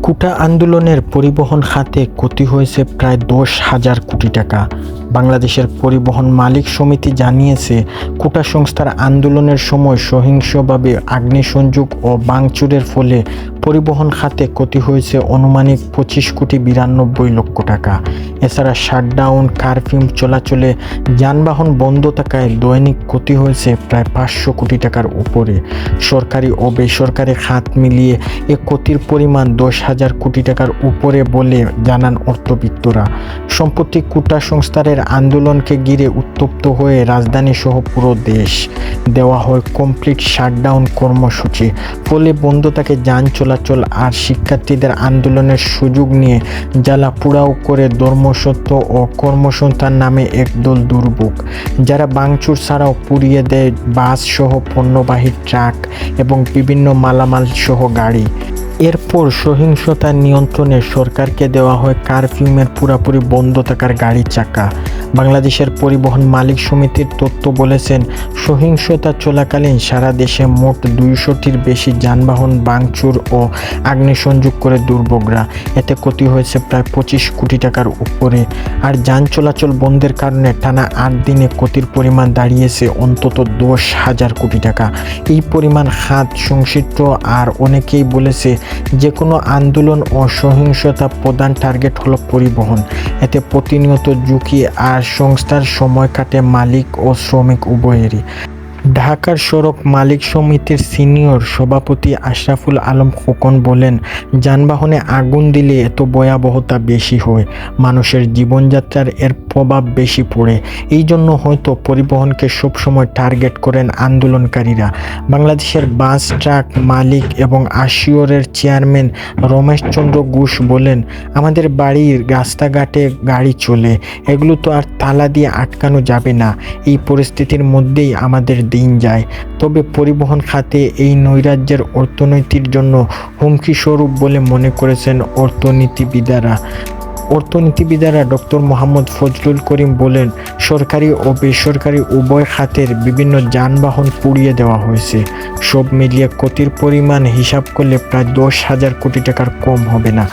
কোটা আন্দোলনের পরিবহন খাতে ক্ষতি হয়েছে প্রায় 10,000 কোটি টাকা। বাংলাদেশের পরিবহন মালিক সমিতি জানিয়েছে, কোটা সংস্থার আন্দোলনের সময় সহিংসভাবে আগ্নেয়সংযোগ ও ভাঙচুরের ফলে পরিবহন খাতে ক্ষতি হয়েছে আনুমানিক 25,92,00,000 টাকা। এছাড়া শাটডাউন, কারফিউ চলাচলে যানবাহন বন্ধ থাকায় দৈনিক ক্ষতি হয়েছে প্রায় 500 কোটি টাকার উপরে। সরকারি ও বেসরকারি খাত মিলিয়ে এ ক্ষতির পরিমাণ 10,000 কোটি টাকার উপরে বলে জানান অর্থবিদরা। সম্প্রতি কোটা সংস্কারের আন্দোলনকে ঘিরে উত্তপ্ত হয়ে রাজধানী সহ পুরো দেশ দেওয়া হয় কমপ্লিট শাটডাউন কর্মসূচি। ফলে বন্ধ থাকে যান চলাচল আর শিক্ষার্থীদের আন্দোলনের সুযোগ নিয়ে জ্বালা পোড়াও করে ধর্মসত্য ও কর্মসংস্থান নামে একদল দুর্ভোগ, যারা ভাঙচুর ছাড়াও পুড়িয়ে দেয় বাস সহ পণ্যবাহী ট্রাক এবং বিভিন্ন মালামাল সহ গাড়ি। এরপর সহিংসতা নিয়ন্ত্রণে সরকারকে দেওয়া হয় কারফিউমের পুরোপুরি বন্ধ থাকার গাড়ি চাকা। বাংলাদেশের পরিবহন মালিক সমিতির তথ্য বলেছেন, সহিংসতা চলাকালীন সারা দেশে মোট 200টির বেশি যানবাহন ভাঙচুর ও আগ্নেয়সংযোগ করে দুর্ভোগরা। এতে ক্ষতি হয়েছে প্রায় 25 কোটি টাকার উপরে। আর যান চলাচল বন্ধের কারণে টানা 8 দিনে ক্ষতির পরিমাণ দাঁড়িয়েছে অন্তত 10,000 কোটি টাকা। এই পরিমাণ খাত সংশ্লিষ্ট আর অনেকেই বলেছে, যে কোনো আন্দোলন ও সহিংসতা প্রধান টার্গেট হলো পরিবহন। এতে প্রতিনিয়ত ঝুঁকি আর সংস্থার সময় কাটে মালিক ও শ্রমিক উভয়েরই। ঢাকার সড়ক মালিক সমিতির সিনিয়র সভাপতি আশরাফুল আলম খোকন বলেন, যানবাহনে আগুন দিলে এত ভয়াবহতা বেশি হয়, মানুষের জীবনযাত্রার এর প্রভাব বেশি পড়ে। এই জন্য হয়তো পরিবহনকে সবসময় টার্গেট করেন আন্দোলনকারীরা। বাংলাদেশের বাস ট্রাক মালিক এবং আসিওরের চেয়ারম্যান রমেশ চন্দ্র ঘোষ বলেন, আমাদের বাড়ির রাস্তাঘাটে গাড়ি চলে, এগুলো তো আর তালা দিয়ে আটকানো যাবে না। এই পরিস্থিতির মধ্যেই আমাদের দিন যায়। তবে পরিবহন খাতে এই নৈরাজ্যের অর্থনীতির জন্য হুমকি স্বরূপ বলে মনে করেছেন অর্থনীতিবিদেরা। ডক্টর মোহাম্মদ ফজলুল করিম বলেন, সরকারি ও বেসরকারি উভয় খাতের বিভিন্ন যানবাহন পুড়িয়ে দেওয়া হয়েছে। সব মিলিয়ে ক্ষতির পরিমাণ হিসাব করলে প্রায় 10,000 কোটি টাকার কম হবে না।